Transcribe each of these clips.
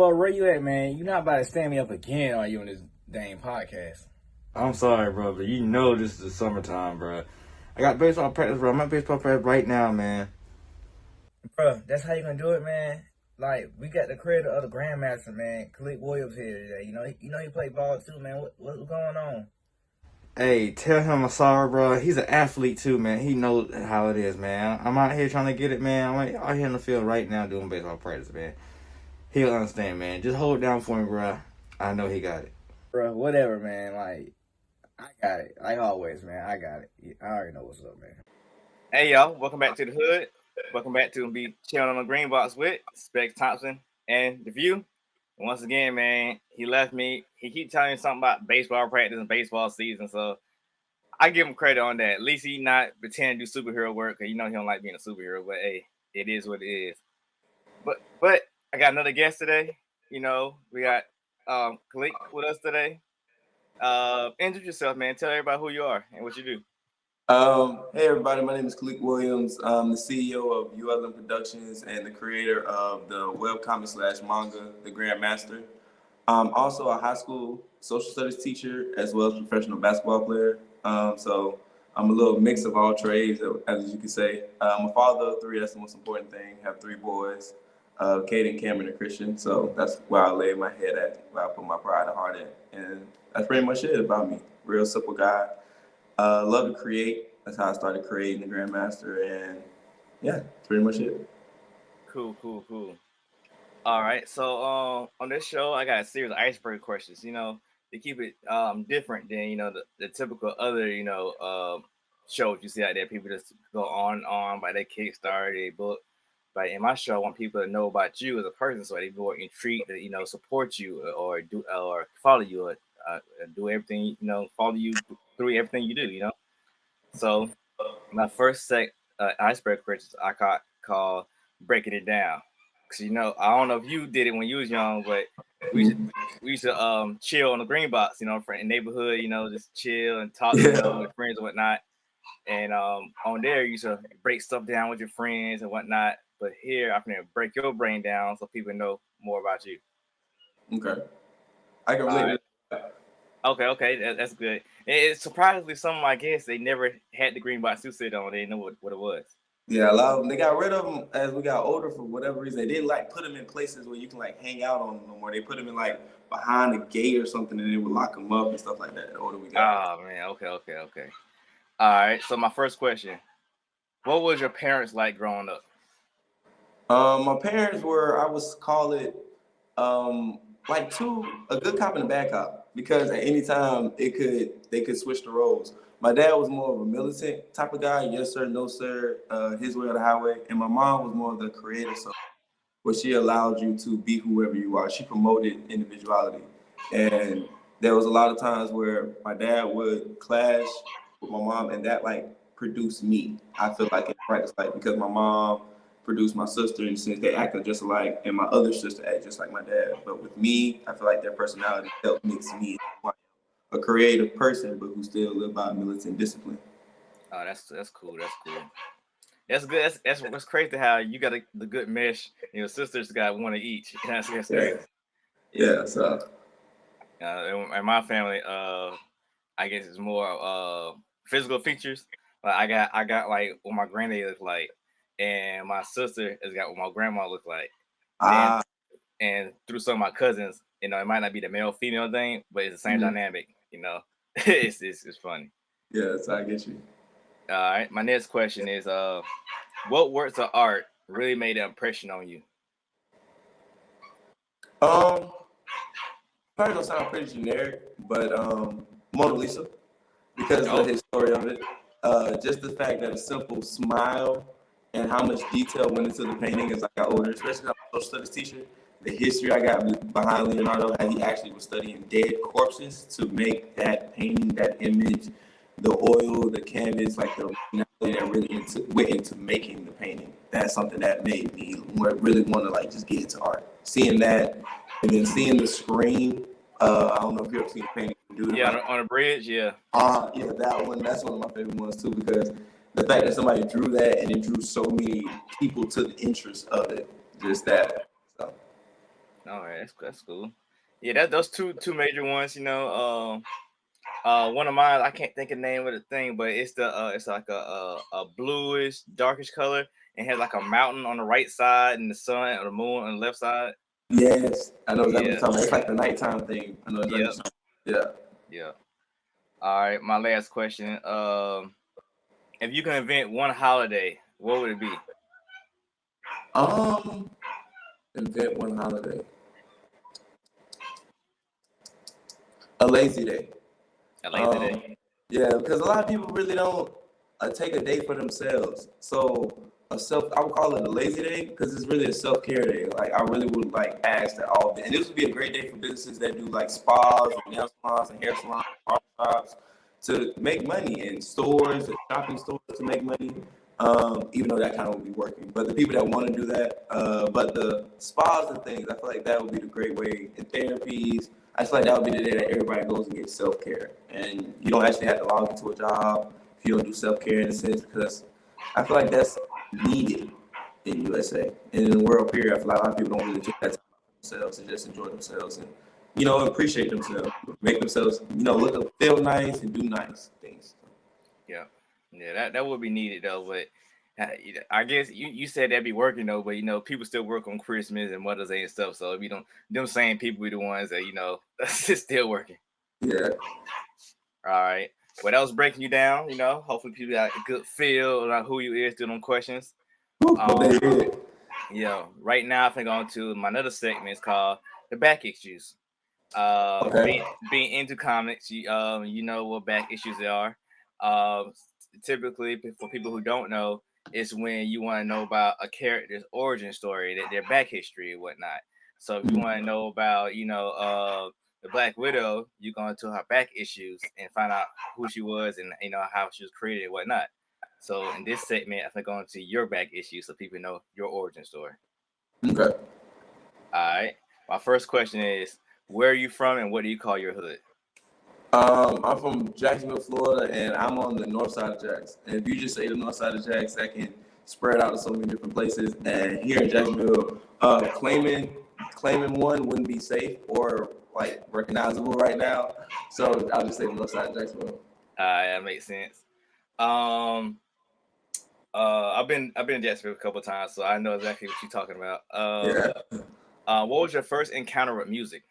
Well, where you at, man? You not about to stand me up again, are you, on this dang podcast? I'm sorry, bro, but you know this is the summertime, bro. I got baseball practice, bro. I'm at baseball practice right now, man. Bro, that's how you gonna do it, man. Like, we got the credit of the Grandmaster, man. Khaliq Williams here today. You know he played ball too, man. What's going on? Hey, tell him I'm sorry, bro. He's an athlete too, man. He knows how it is, man. I'm out here trying to get it, man. I'm out here in the field right now doing baseball practice, man. He'll understand, man. Just hold it down for him, bro. I know he got it. Bro, whatever, man. Like, I got it. Like always, man. I got it. I already know what's up, man. Hey y'all, welcome back to the hood. Welcome back to be chilling on the green box with Specs Thompson and the View. And once again, man, he left me. He keep telling me something about baseball practice and baseball season, so I give him credit on that. At least he not pretending to do superhero work, because you know he don't like being a superhero. But hey, it is what it is. But I got another guest today. You know, we got Khaliq with us today. Introduce yourself, man. Tell everybody who you are and what you do. Hey everybody, my name is Khaliq Williams. I'm the CEO of ULM Productions and the creator of the webcomic/manga, The Grandmaster. I'm also a high school social studies teacher as well as professional basketball player. So I'm a little mix of all trades, as you can say. I'm a father of three, that's the most important thing. I have three boys, Caden, Cameron, and Christian. So that's where I lay my head at, where I put my pride and heart at. And that's pretty much it about me. Real simple guy. Love to create. That's how I started creating the Grandmaster, and yeah, that's pretty much it. Cool. All right, so on this show, I got a series of icebreaker questions. You know, to keep it different than the typical other shows you see out there. People just go on by their Kickstarter, their book. But in my show, I want people to know about you as a person, so they go intrigued to support you or do or follow you or do everything follow you through everything you do. So my first icebreaker questions I call breaking it down. Cause I don't know if you did it when you was young, but we used to chill on the green box, in the neighborhood, just chill and talk, with friends and whatnot. And on there you used to break stuff down with your friends and whatnot. But here I'm gonna break your brain down so people know more about you. Okay, I can relate. Okay, that's good. It's surprisingly some of my guests, they never had the green box to sit on. They didn't know what it was. Yeah, a lot of them, they got rid of them as we got older for whatever reason. They didn't put them in places where you can hang out on them no more. They put them in behind a gate or something, and they would lock them up and stuff like that. The older we got. Oh man, okay. All right. So my first question: what was your parents like growing up? My parents were, I would call it, a good cop and a bad cop, because at any time they could switch the roles. My dad was more of a militant type of guy, yes sir, no sir, his way or the highway, and my mom was more of the creative side, where she allowed you to be whoever you are. She promoted individuality, and there was a lot of times where my dad would clash with my mom, and that produced me. I feel like in practice, because my mom produced my sister, and since they acted just alike, and my other sister acted just like my dad. But with me, I feel like their personality helped mix me a creative person, but who still live by militant discipline. Oh, that's cool. That's good. That's what's crazy how you got the good mesh. Your sisters got one of each. That's crazy. Yeah. So. In my family, I guess it's more physical features. I got what my granddad looked like, and my sister has got what my grandma looked like. And through some of my cousins, it might not be the male female thing, but it's the same dynamic. It's funny. Yeah, so I get you. All right. My next question is, what works of art really made an impression on you? Probably gonna sound pretty generic, but Mona Lisa, because of the story of it. Just the fact that a simple smile and how much detail went into the painting as I got older, especially as a social studies teacher. The history I got behind Leonardo, how he actually was studying dead corpses to make that painting, that image, the oil, the canvas, the originality that really went into making the painting. That's something that made me really want to just get into art. Seeing that, and then seeing the screen. I don't know if you've ever seen a painting. Yeah, on a bridge, yeah. Yeah, that one. That's one of my favorite ones too, because the fact that somebody drew that and it drew so many people to the interest of it, just that. So. All right, that's cool. Yeah, those two major ones. One of mine, I can't think of the name of the thing, but it's like a bluish, darkish color, and has like a mountain on the right side and the sun or the moon on the left side. Yes, I know exactly what you're Yeah. talking about. It's like the nighttime thing. I know exactly Yep. what you're talking about. Yeah. All right. My last question. If you can invent one holiday, what would it be? Yeah. Invent one holiday. A lazy day. A lazy day. Yeah, because a lot of people really don't take a day for themselves. So I would call it a lazy day because it's really a self care day. Like I really would like ask that all, and this would be a great day for businesses that do like spas and nail salons and hair salons, barbershops to make money, and stores and shopping stores to make money. Even though that kind of would be working, but the people that want to do that, but the spas and things, I feel like that would be the great way. And therapies, I feel like that would be the day that everybody goes and gets self care, and you don't actually have to log into a job if you don't do self care in a sense, because I feel like that's needed in USA and in the world period. I feel like a lot of people don't really take that time for themselves and just enjoy themselves and appreciate themselves, make themselves look feel nice and do nice things. Yeah. Yeah. That would be needed though, but. I guess you said that'd be working though, but people still work on Christmas and Mother's Day and stuff. So if you don't, them same people be the ones that that's still working. Yeah. All right. Well, that was breaking you down. Hopefully people got a good feel about who you is through them questions. Yeah. Right now, I think on to my another segment. It's called the back issues. Okay. Being into comics, you know what back issues they are. Um, Typically, for people who don't know, it's when you want to know about a character's origin story, their back history and whatnot. So if you want to know about, the Black Widow, you go into her back issues and find out who she was and how she was created and whatnot. So in this segment, I think going to your back issues so people know your origin story. Okay. All right. My first question is, where are you from and what do you call your hood? I'm from Jacksonville, Florida, and I'm on the north side of Jax. And if you just say the north side of Jax, that can spread out to so many different places. And here in Jacksonville, claiming one wouldn't be safe or like recognizable right now. So I'll just say the north side of Jacksonville. That makes sense. Um, I've been in Jacksonville a couple of times, so I know exactly what you're talking about. What was your first encounter with music?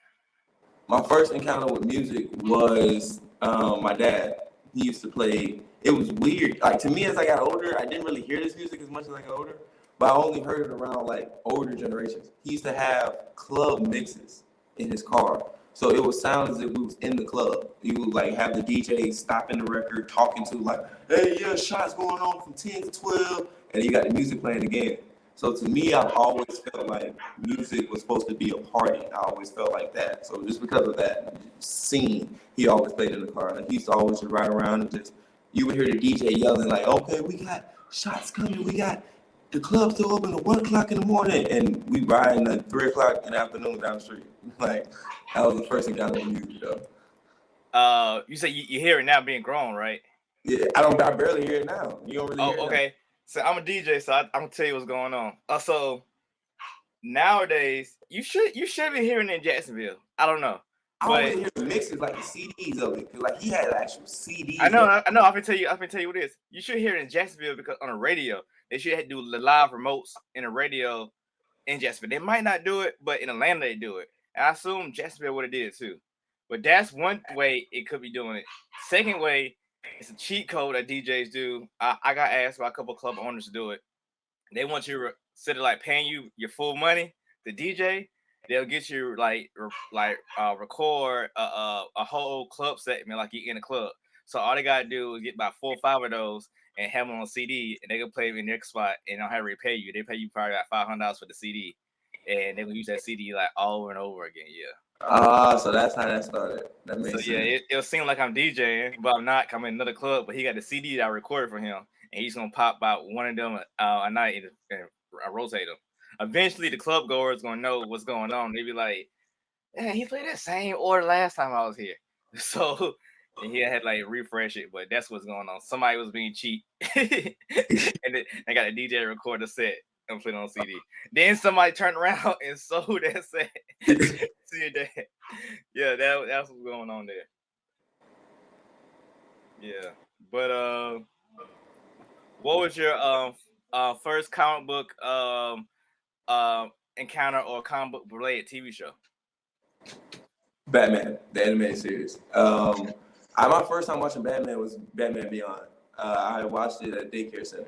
My first encounter with music was my dad. He used to play. It was weird. Like to me, as I got older, I didn't really hear this music as much as I got older, but I only heard it around like older generations. He used to have club mixes in his car, so it would sound as if we was in the club. He would like have the DJ stopping the record, talking to like, "Hey, yeah, shots going on from 10 to 12," and you got the music playing again. So to me, I've always felt like music was supposed to be a party. I always felt like that. So just because of that scene, he always played in the car. Like he used to always just ride around and just, you would hear the DJ yelling like, "Okay, we got shots coming. We got the club still open at 1 o'clock in the morning," and we riding at 3 o'clock in the afternoon down the street. Like that was the first encounter with music, though. You say you hear it now being grown, right? Yeah, I barely hear it now. You don't really hear it okay. So I'm a DJ, so I'm gonna tell you what's going on. So nowadays, you should be hearing it in Jacksonville. I don't know. I always hear the mixes, like the CDs of it. Like he had actual CDs. I know. I can tell you what it is. You should hear it in Jacksonville because on the radio, they should do the live remotes in the radio in Jacksonville. They might not do it, but in Atlanta they do it. And I assume Jacksonville would have did it too. But that's one way it could be doing it. Second way, it's a cheat code that DJs do. I got asked by a couple of club owners to do it. They want you to instead of like paying you your full money, the DJ, they'll get you record a whole club segment like you're in a club. So all they gotta do is get about 4 or 5 of those and have them on CD, and they can play them in their spot and don't have to repay you. They pay you probably like $500 for the CD, and they will use that CD like over and over again. Yeah. So that's how that started. That makes sense. Yeah, it'll seem like I'm DJing, but I'm not. I'm in another club, but he got the CD that I recorded for him, and he's gonna pop about one of them a night and rotate them. Eventually, the club goers gonna know what's going on. They be like, "Yeah, he played that same order last time I was here." So and he had like refresh it, but that's what's going on. Somebody was being cheap, and they got a DJ record the set. and put it on CD. Then somebody turned around and sold that set to your dad. Yeah, that's what's going on there. Yeah, but what was your first comic book encounter or comic book related TV show? Batman, the animated series. My first time watching Batman was Batman Beyond. I watched it at daycare center.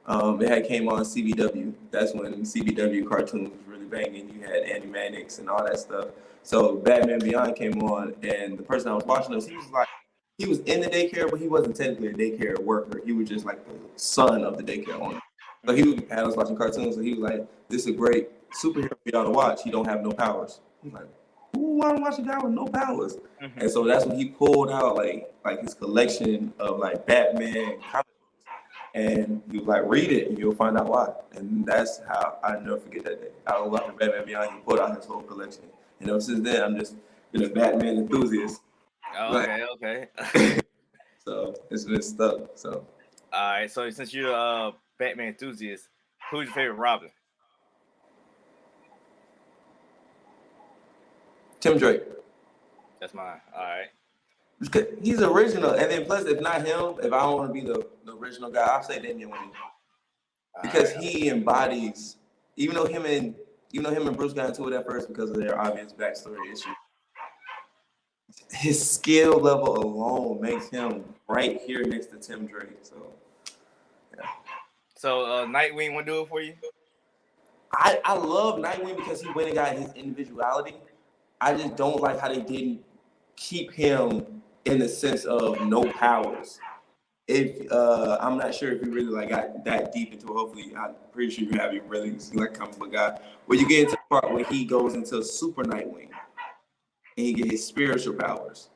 It had came on CBW. That's when CBW cartoons was really banging. You had Animaniacs and all that stuff. So Batman Beyond came on, and the person I was watching this, he was in the daycare, but he wasn't technically a daycare worker. He was just like the son of the daycare owner. So had us watching cartoons, and he was like, "This is a great superhero for y'all to watch. He don't have no powers." I'm like, "Who want to watch a guy with no powers?" And so that's when he pulled out like his collection of like Batman comic books, and he was like, "Read it, and you'll find out why." And that's how I never forget that day. I was watching Batman Beyond. He pulled out his whole collection, and ever since then, I'm just been a Batman enthusiast. Oh, okay. So it's been stuck. So all right. So since you're a Batman enthusiast, who's your favorite Robin? Tim Drake. That's mine. All right. He's original, and then plus, if not him, if I don't want to be the original guy, I'll say Damian Wayne because he embodies. Even though him and Bruce got into it at first because of their obvious backstory issue, his skill level alone makes him right here next to Tim Drake. So, yeah. So Nightwing will do it for you? I love Nightwing because he went and got his individuality. I just don't like how they didn't keep him in the sense of no powers. If I'm not sure if you really like got that deep into it. Hopefully, I'm pretty sure you have. You really like comic book guy. Where you get into the part where he goes into Super Nightwing and he get his spiritual powers.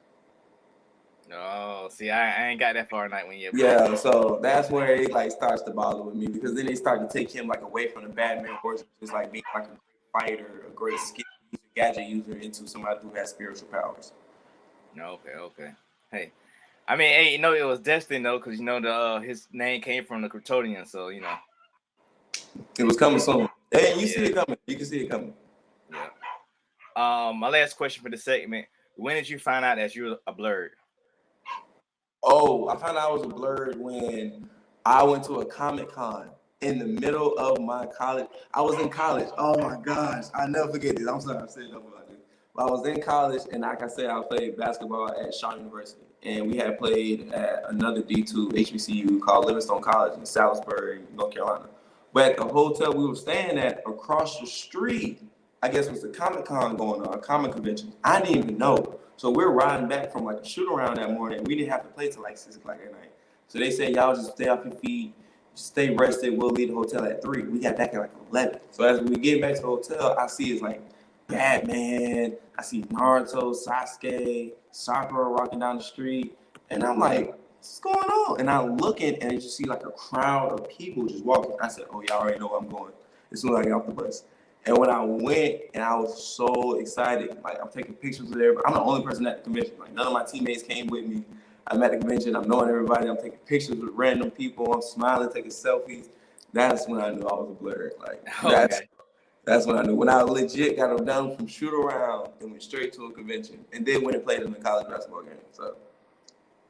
No, see, I ain't got that far Nightwing yet. Yeah, so that's where it like starts to bother with me because then they start to take him like away from the Batman force, just like being like a great fighter, a great skill user, gadget user, into somebody who has spiritual powers. Okay. Hey, I mean, hey, it was destined though, because his name came from the Kryptonian, so it was coming soon. And you see it coming. You can see it coming. Yeah. My last question for the segment: when did you find out that you were a blurred? Oh, I found out I was a blurred when I went to a Comic-Con in the middle of my college. I was in college. Oh my gosh, I never forget this. I'm sorry, I'm saying nothing about this. But I was in college, and like I said, I played basketball at Shaw University, and we had played at another D2 HBCU called Livingstone College in Salisbury, North Carolina. But at the hotel we were staying at, across the street, I guess was the Comic-Con going on, a comic convention. I didn't even know. So we're riding back from like a shoot around that morning. We didn't have to play till like 6 o'clock at night. So they said, y'all just stay off your feet, stay rested. We'll leave the hotel at 3. We got back at like 11. So as we get back to the hotel, I see it's like Batman. I see Naruto, Sasuke, Sakura walking down the street. And I'm like, what's going on? And I'm looking and I just see like a crowd of people just walking. I said, oh, y'all already know where I'm going as soon as I get off the bus. And when I went, and I was so excited, like I'm taking pictures with everybody. I'm the only person at the convention. Like none of my teammates came with me. I'm at the convention. I'm knowing everybody. I'm taking pictures with random people. I'm smiling, taking selfies. That's when I knew I was a blurred. Like that's when I knew. When I legit got them done from shoot around and went straight to a convention, and then went and played in the college basketball game. So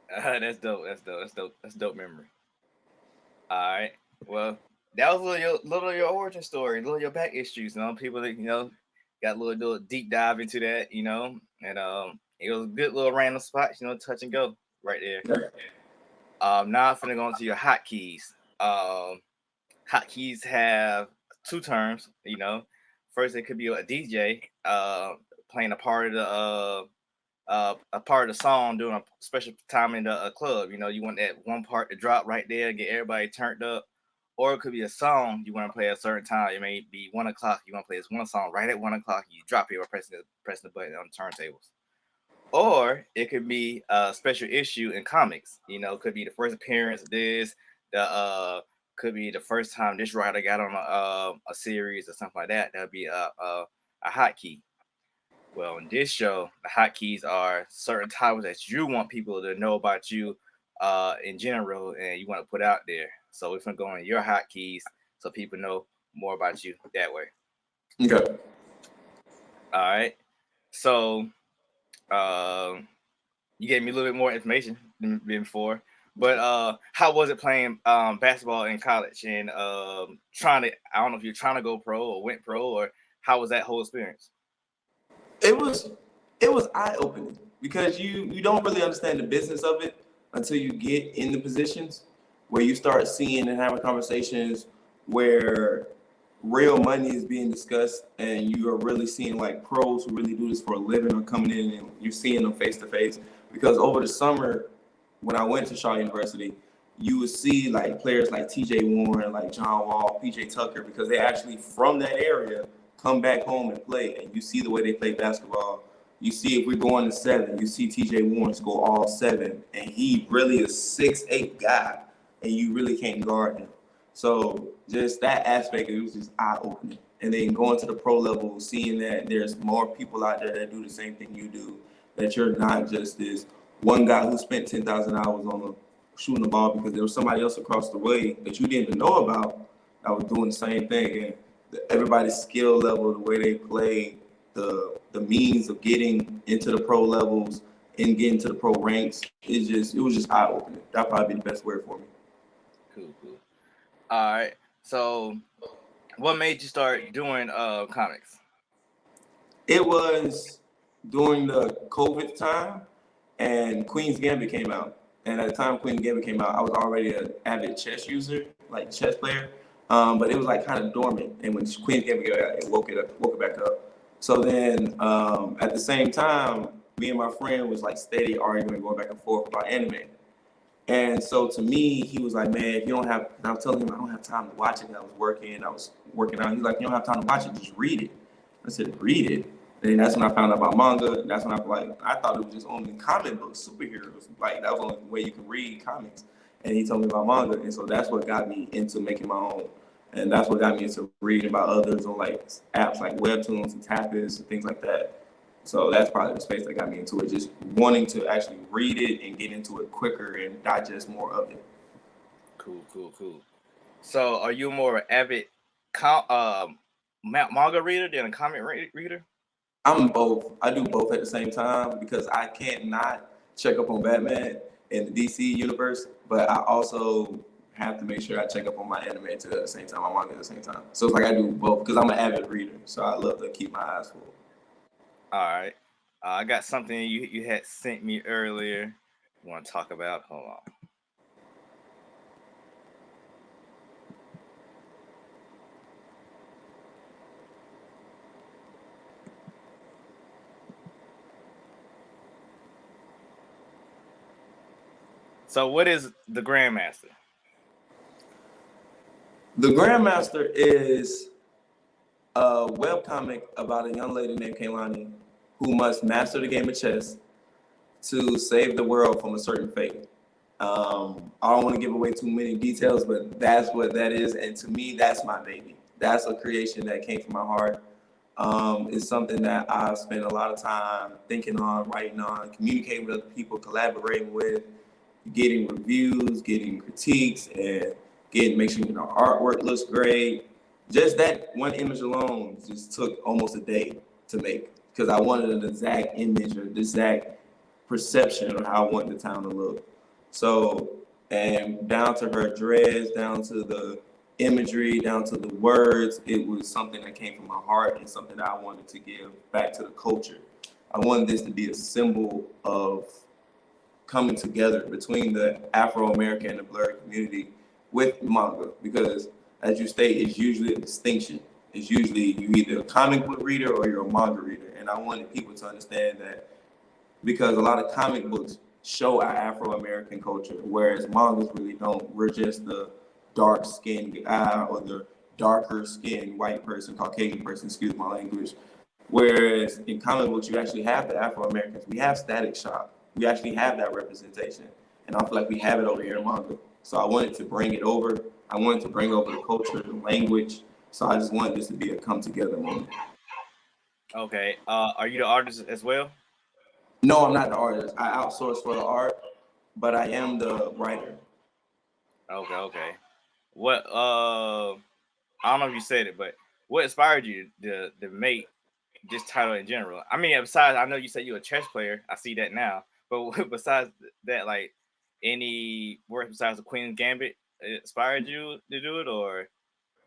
that's dope. That's dope memory. All right. Well, that was a little your origin story, a little your back issues. People that got a little deep dive into that. And it was a good little random spot. Touch and go right there. Now I'm finna go into your hotkeys. Hotkeys have 2 terms. First it could be a DJ playing a part of the song during a special time in the club. You want that one part to drop right there, get everybody turned up. Or it could be a song you want to play at a certain time. It may be 1 o'clock. You want to play this one song right at 1 o'clock. You drop it or press the button on the turntables. Or it could be a special issue in comics. Could be the first appearance of this. Could be the first time this writer got on a series or something like that. That would be a hotkey. Well, in this show, the hotkeys are certain titles that you want people to know about you in general, and you want to put out there. So we're gonna go on your hotkeys so people know more about you that way. Okay. All right. So, you gave me a little bit more information than before. But how was it playing basketball in college and trying to? I don't know if you're trying to go pro or went pro, or how was that whole experience? It was eye opening because you don't really understand the business of it until you get in the positions where you start seeing and having conversations where real money is being discussed and you are really seeing like pros who really do this for a living are coming in and you're seeing them face to face. Because over the summer, when I went to Shaw University, you would see like players like TJ Warren, like John Wall, PJ Tucker, because they actually from that area come back home and play. And you see the way they play basketball. You see if we're going to 7, you see TJ Warren score all 7. And he really is 6'8" guy, and you really can't guard him. So just that aspect, it was just eye-opening. And then going to the pro level, seeing that there's more people out there that do the same thing you do, that you're not just this one guy who spent 10,000 hours on shooting the ball because there was somebody else across the way that you didn't even know about that was doing the same thing. And everybody's skill level, the way they play, the means of getting into the pro levels and getting to the pro ranks, it was just eye-opening. That'd probably be the best word for me. Cool. All right. So, what made you start doing comics? It was during the COVID time, and Queen's Gambit came out. And at the time Queen's Gambit came out, I was already an avid chess user, like chess player. But it was like kind of dormant. And when Queen's Gambit came out, it woke it back up. So then at the same time, me and my friend was like steady arguing, going back and forth about anime. And so to me, he was like, man, if you don't have, and I was telling him I don't have time to watch it. I was working out. He's like, you don't have time to watch it, just read it. I said, read it? And that's when I found out about manga. That's when I thought it was just only comic books, superheroes. Like that was the only way you could read comics. And he told me about manga. And so that's what got me into making my own. And that's what got me into reading about others on like apps like WEBTOONS and Tapas and things like that. So that's probably the space that got me into it, just wanting to actually read it and get into it quicker and digest more of it. Cool. So are you more of an avid manga reader than a comic reader? I'm both. I do both at the same time because I can't not check up on Batman in the DC universe, but I also have to make sure I check up on my anime too at the same time, my manga at the same time. So it's like I do both because I'm an avid reader, so I love to keep my eyes full. All right. I got something you had sent me earlier. You want to talk about? Hold on. So what is the Grandmaster? The Grandmaster is a webcomic about a young lady named Kaylani who must master the game of chess to save the world from a certain fate. I don't want to give away too many details, but that's what that is. And to me, that's my baby. That's a creation that came from my heart. It's something that I've spent a lot of time thinking on, writing on, communicating with other people, collaborating with, getting reviews, getting critiques, and make sure artwork looks great. Just that one image alone just took almost a day to make because I wanted an exact image or the exact perception of how I want the town to look. So, and down to her dress, down to the imagery, down to the words, it was something that came from my heart and something that I wanted to give back to the culture. I wanted this to be a symbol of coming together between the Afro-American and the blurred community with manga because, as you state, it's usually a distinction. It's usually you either a comic book reader or you're a manga reader. And I wanted people to understand that because a lot of comic books show our Afro-American culture, whereas mangas really don't. We're just the dark-skinned guy or the darker-skinned white person, Caucasian person, excuse my language. Whereas in comic books, you actually have the Afro-Americans. We have Static Shock. We actually have that representation. And I feel like we have it over here in manga. So I wanted to bring it over. I wanted to bring over the culture, the language. So I just wanted this to be a come together moment. Okay. Are you the artist as well? No, I'm not the artist. I outsource for the art, but I am the writer. Okay. What I don't know if you said it, but what inspired you to make this title in general? I mean, besides, I know you said you're a chess player. I see that now. But besides that, like any work besides the Queen's Gambit inspired you to do it, or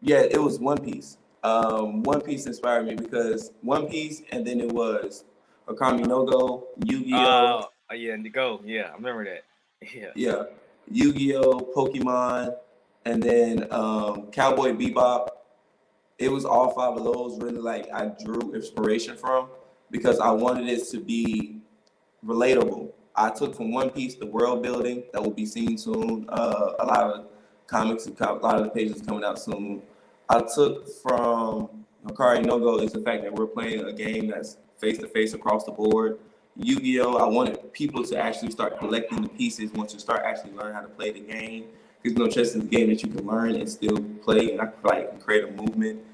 Yeah, it was One Piece. One Piece inspired me because One Piece, and then it was Akami no Go, Yu-Gi-Oh, yeah, and to go, yeah, I remember that. Yeah. yeah, Yu-Gi-Oh, Pokemon, and then Cowboy Bebop. It was all five of those really like I drew inspiration from because I wanted it to be relatable. I took from One Piece the world building that will be seen soon. A lot of comics, a lot of the pages coming out soon. I took from Hikari no Go is the fact that we're playing a game that's face to face across the board. Yu-Gi-Oh! I wanted people to actually start collecting the pieces once you start actually learning how to play the game. Because chess is a game that you can learn and still play and like create a movement.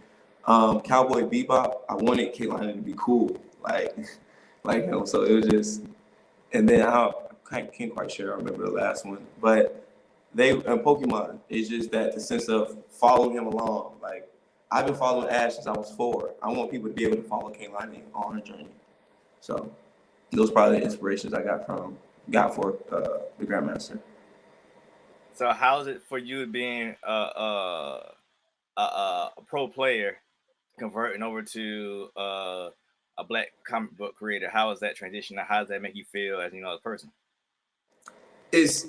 Cowboy Bebop, I wanted Caitlyn to be cool, like him. So it was just, and then I can't quite sure. I remember the last one, but they Pokemon is just that the sense of following him along. Like I've been following Ash since I was 4. I want people to be able to follow Caitlyn on her journey. So those are probably the inspirations I got for the Grandmaster. So how is it for you being a pro player converting over to a black comic book creator? How is that transition? How does that make you feel as a person? It's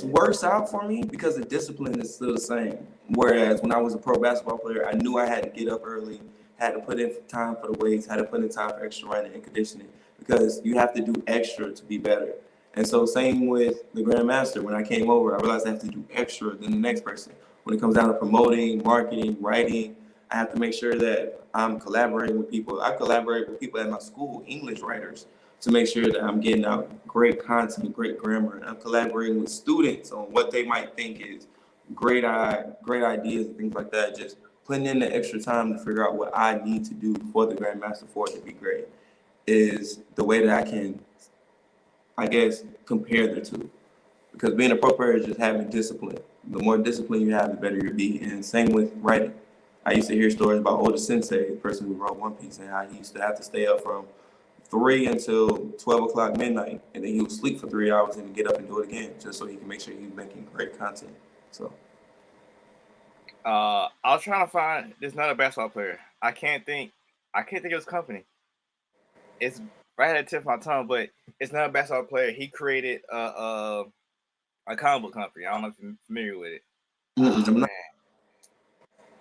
works out for me because the discipline is still the same. Whereas when I was a pro basketball player, I knew I had to get up early, had to put in time for the weights, had to put in time for extra running and conditioning because you have to do extra to be better. And so same with the Grandmaster. When I came over, I realized I have to do extra than the next person. When it comes down to promoting, marketing, writing, I have to make sure that I'm collaborating with people. I collaborate with people at my school, English writers, to make sure that I'm getting out great content, great grammar. And I'm collaborating with students on what they might think is great ideas and things like that. Just putting in the extra time to figure out what I need to do for the Grandmaster for it to be great is the way that I can, I guess, compare the two. Because being a pro player is just having discipline. The more discipline you have, the better you'll be. And same with writing. I used to hear stories about Oda Sensei, the person who wrote One Piece, and how he used to have to stay up from 3 until 12 o'clock midnight, and then he would sleep for 3 hours and then get up and do it again, just so he can make sure he's making great content. So, I was trying to find. There's not a basketball player. I can't think of his company. It's right at the tip of my tongue, but it's not a basketball player. He created a comic book company. I don't know if you're familiar with it. Man,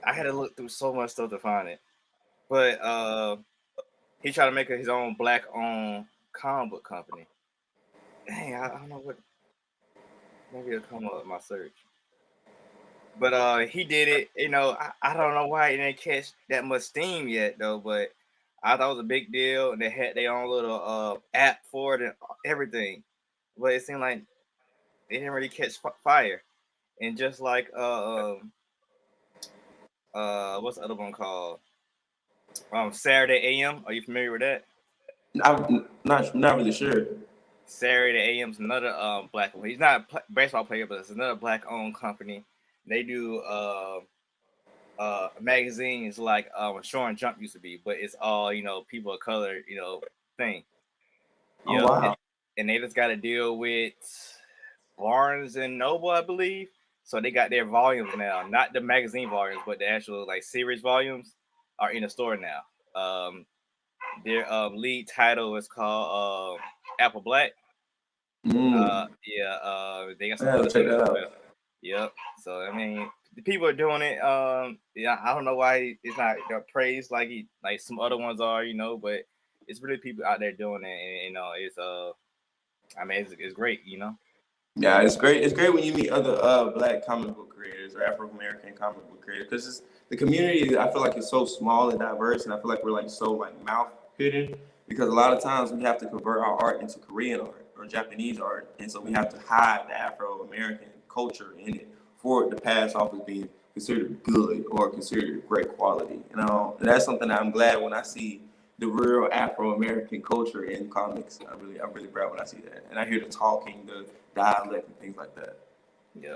I had to look through so much stuff to find it, but he tried to make his own black-owned comic book company. Dang, I don't know what. Maybe it'll come up in my search. But he did it. I don't know why it didn't catch that much steam yet, though. But I thought it was a big deal, and they had their own little app for it and everything. But it seemed like they didn't really catch fire. And just like what's the other one called? Saturday AM. Are you familiar with that? I'm not really sure. Saturday AM's another black one. He's not a baseball player, but it's another black-owned company. They do magazines like Shore and Jump used to be, but it's all people of color thing. Oh, wow. And they just got to deal with Barnes and Noble, I believe. So they got their volumes now, not the magazine volumes, but the actual like series volumes are in the store now. Their lead title is called Apple Black. They got some other Check that out. well. Yep. So I mean, the people are doing it. Yeah, I don't know why it's not praised like some other ones are, but it's really people out there doing it, and it's I mean, it's great, Yeah, it's great. It's great when you meet other black comic book creators or Afro American comic book creators because the community. I feel like it's so small and diverse, and I feel like we're like so like mouth hidden because a lot of times we have to convert our art into Korean art or Japanese art, and so we have to hide the Afro American culture in it for it to pass off as being considered good or considered great quality. And that's something that I'm glad when I see the real Afro-American culture in comics. I'm really proud when I see that. And I hear the talking, the dialect and things like that. Yeah.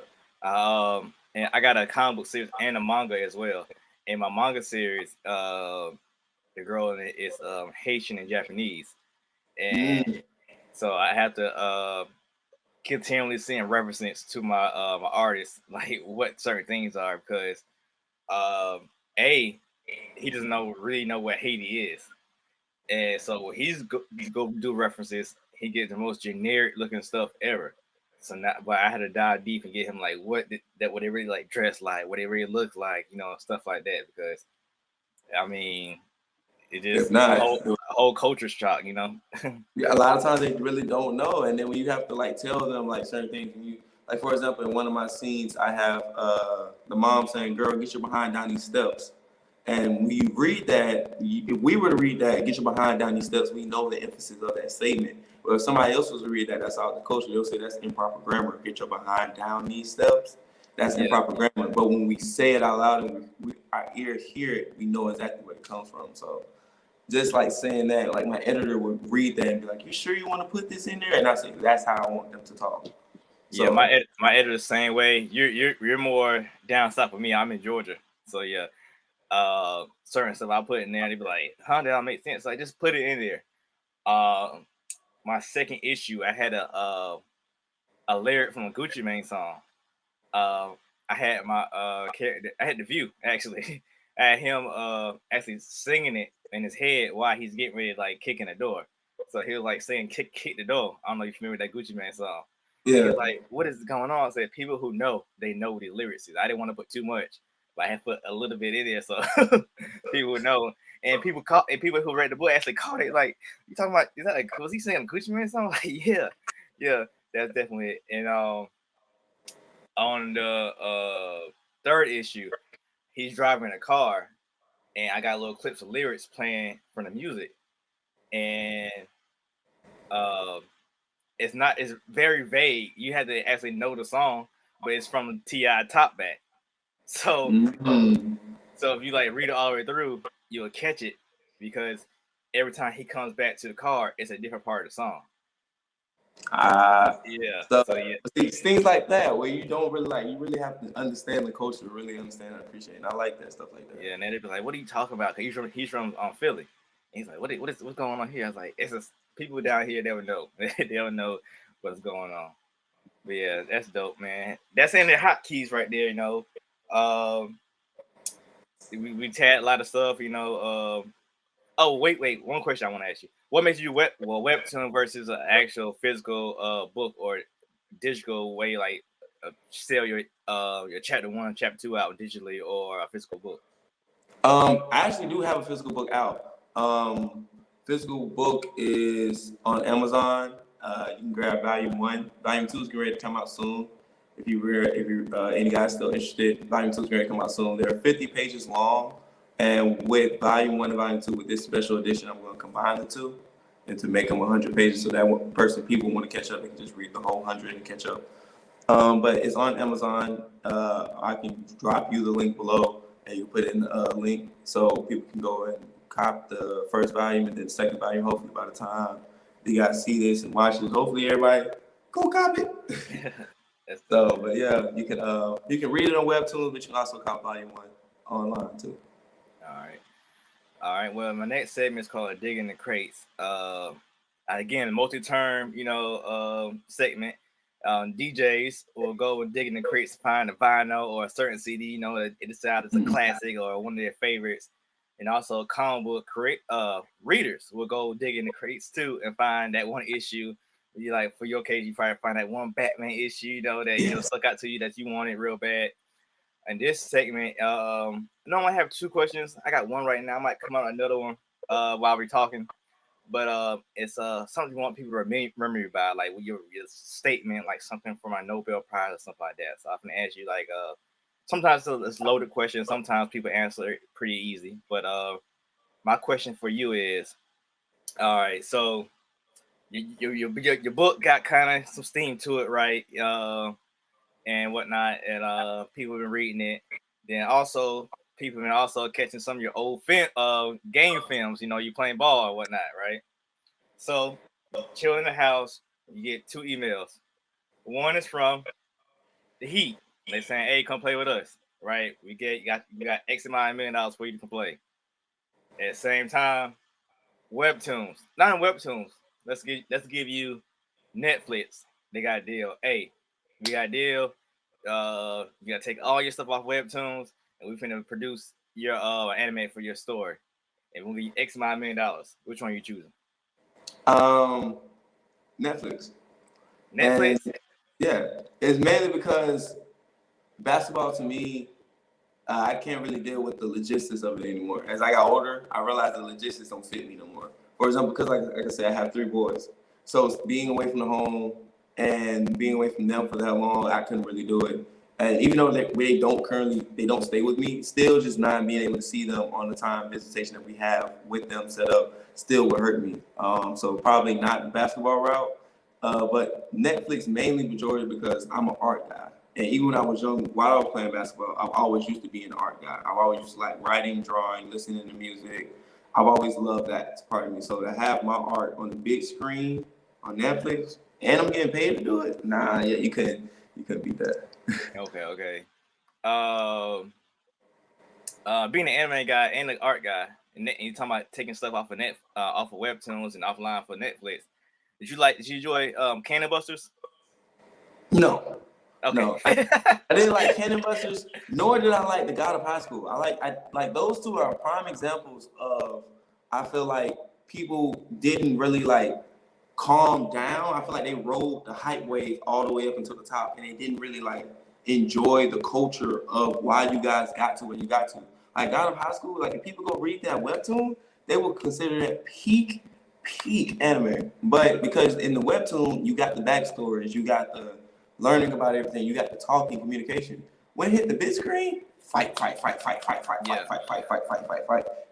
And I got a comic book series and a manga as well. in my manga series, the girl in it is Haitian and Japanese, and so I have to continually seeing references to my artist, like what certain things are, because a he doesn't really know what Haiti is, and so when he's go do references, he gets the most generic looking stuff ever. So now, but I had to dive deep and get him like what they really like dress like, what they really look like, stuff like that. Because I mean, it If just not, a whole culture shock. yeah, a lot of times they really don't know, and then when you have to like tell them like certain things, and you like for example, in one of my scenes, I have the mom saying, "Girl, get your behind down these steps." And when you read that, if we were to read that, get your behind down these steps, we know the emphasis of that statement. But if somebody else was to read that, that's out the culture, they'll say that's improper grammar. Get your behind down these steps. That's Yeah. improper grammar. But when we say it out loud and our ears hear it, we know exactly where it comes from. So just like saying that, like my editor would read that and be like, "You sure you want to put this in there?" And I say, "That's how I want them to talk." Yeah, So my editor the same way. You're more down south of me. I'm in Georgia, so yeah. Certain stuff I put in there, they be like, "Huh, that don't make sense." Like, just put it in there. My second issue, I had a lyric from a Gucci Mane song. I had my character, I had the view actually. I had him actually singing it in his head while he's getting ready to like kicking the door. So he was like saying kick the door. I don't know if you remember that Gucci Mane song. And he yeah, was like, what is going on? I said, people who know, they know the lyrics is. I didn't want to put too much, but I had put a little bit in there so people would know. And people who read the book actually caught it. Like, you talking about, is that like, was he saying Gucci Mane song? Like, yeah, that's definitely it. And on the third issue, he's driving a car, and I got little clips of lyrics playing from the music, and it's very vague. You had to actually know the song, but it's from T.I. Top Back. So so if you like read it all the way through, you'll catch it because every time he comes back to the car, it's a different part of the song. Yeah. so So yeah. see, it's things like that where you don't really like, you really have to understand the culture to really understand and appreciate it. And I like that stuff like that. Yeah, and then they'd be like, "What are you talking about?" 'Cause he's from Philly. And he's like, what's going on here?" I was like, "It's just people down here. They would know. They don't know what's going on." But yeah, that's dope, man. That's in the hotkeys right there. Um, we tagged a lot of stuff. Oh wait, one question I want to ask you: what makes you webtoon versus an actual physical book or digital way, like sell your chapter 1, chapter 2 out digitally or a physical book? I actually do have a physical book out. Physical book is on Amazon. You can grab Volume 1. Volume 2 is getting ready to come out soon. If you any guys still interested, Volume 2 is going to come out soon. They're 50 pages long, and with Volume 1 and Volume 2, with this special edition, I'm going to combine the two and to make them 100 pages, so that people want to catch up, they can just read the whole 100 and catch up. But it's on Amazon. I can drop you the link below, and you put in a link so people can go and cop the first volume and then the second volume. Hopefully, by the time you guys see this and watch this, hopefully everybody go cop it. So, but yeah, you can read it on WEBTOONS, but you can also cop Volume 1 online too. All right. Well, my next segment is called "Digging the Crates." Again, multi-term, segment. DJs will go and dig in the crates to find a vinyl or a certain CD, that it decides it's a classic or one of their favorites. And also comic book readers will go dig in the crates too and find that one issue. You like, for your case, you probably find that one Batman issue, that stuck out to you that you wanted real bad. And this segment, I normally have 2 questions. I got one right now. I might come out another one while we're talking. But it's something you want people to remember you by, like with your statement, like something for my Nobel Prize or something like that. So I'm gonna ask you like sometimes it's loaded questions, sometimes people answer it pretty easy. But my question for you is, all right, so your book got kind of some steam to it, right? And whatnot, and people have been reading it. Then also people have been also catching some of your old game films. You playing ball or whatnot, right? So, chill in the house, you get 2 emails. One is from the Heat. They're saying, "Hey, come play with us." right? You got X amount of $1 million for you to play. At the same time, WEBTOONS, not in WEBTOONS. Let's give you Netflix. They got a deal. Hey, we got a deal. You gotta take all your stuff off WEBTOONS, and we finna produce your anime for your story. And we'll give you X amount of $1 million. Which one are you choosing? Netflix. Netflix. And yeah, it's mainly because basketball to me, I can't really deal with the logistics of it anymore. As I got older, I realized the logistics don't fit me no more. For example, because like I said, I have 3 boys. So being away from the home and being away from them for that long, I couldn't really do it. And even though they don't stay with me, still just not being able to see them on the time visitation that we have with them set up still would hurt me. So probably not the basketball route, but Netflix mainly majority because I'm an art guy. And even when I was young, while I was playing basketball, I've always used to be an art guy. I've always used to like writing, drawing, listening to music. I've always loved that part of me. So to have my art on the big screen on Netflix, and I'm getting paid to do it, nah, yeah, you couldn't beat that. Okay. Being an anime guy and an art guy, and you talking about taking stuff off of off of WEBTOONS and offline for Netflix. Did you enjoy Cannon Busters? No. Okay. No, I didn't like Cannon Busters, nor did I like The God of High School. I like those two are prime examples of, I feel like people didn't really like calm down. I feel like they rode the hype wave all the way up until the top, and they didn't really like enjoy the culture of why you guys got to where you got to. Like God of High School, like if people go read that webtoon, they will consider it peak anime. But because in the webtoon, you got the backstories, you got the learning about everything, you got the talking, communication. When it hit the big screen, fight.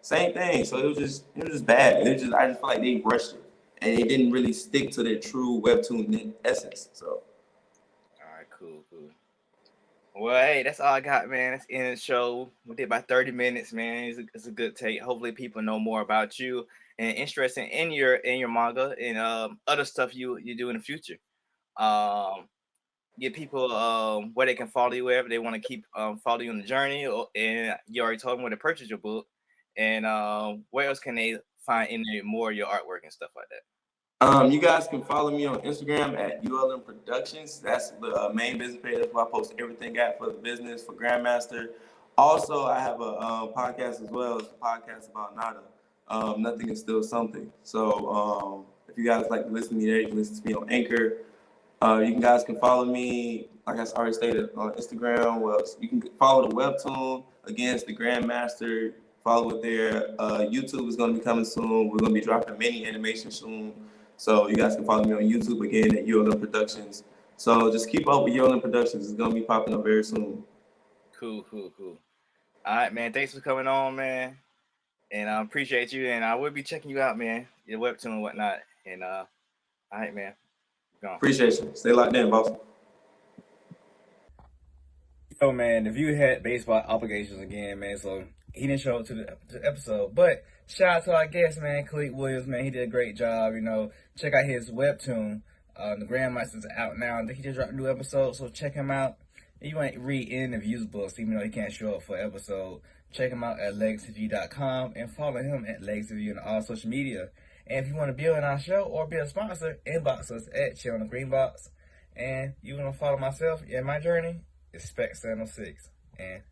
Same thing. So it was just bad. I just feel like they rushed it, and they didn't really stick to their true webtoon essence. So. All right, cool. Well, hey, that's all I got, man. That's in the show. We did about 30 minutes, man. It's a good take. Hopefully, people know more about you and interested in your manga and other stuff you do in the future. Get people where they can follow you wherever they want to keep follow you on the journey, and you already told them where to purchase your book, and where else can they find any more of your artwork and stuff like that? You guys can follow me on Instagram at ULM Productions. That's the main business page. That's where I post everything at for the business for Grandmaster. Also, I have a podcast as well. It's a podcast about Nada. Nothing is still something. So if you guys like to listen to me there, you can listen to me on Anchor. You guys can follow me, like I already stated, on Instagram. Well, you can follow the webtoon. Again, it's the Grandmaster. Follow it there. YouTube is going to be coming soon. We're going to be dropping mini animation soon. So you guys can follow me on YouTube again at ULM Productions. So just keep up with ULM Productions. It's going to be popping up very soon. Cool. All right, man. Thanks for coming on, man. And I appreciate you. And I will be checking you out, man. Your webtoon and whatnot. And all right, man. Go. Appreciate you. Stay locked in, boss. Yo, man, the view had baseball obligations again, man. So he didn't show up to the episode. But shout out to our guest, man, Khaliq Williams, man. He did a great job, you know. Check out his webtoon. The Grandmaster's out now. I think he just dropped a new episode, so check him out. If you want to read any of his books, even though he can't show up for an episode, check him out at legacyview.com and follow him at legacyview on all social media. And if you want to be on our show or be a sponsor, inbox us at Chill on the Green Box. And you want to follow myself in my journey, it's SPECKS 706. And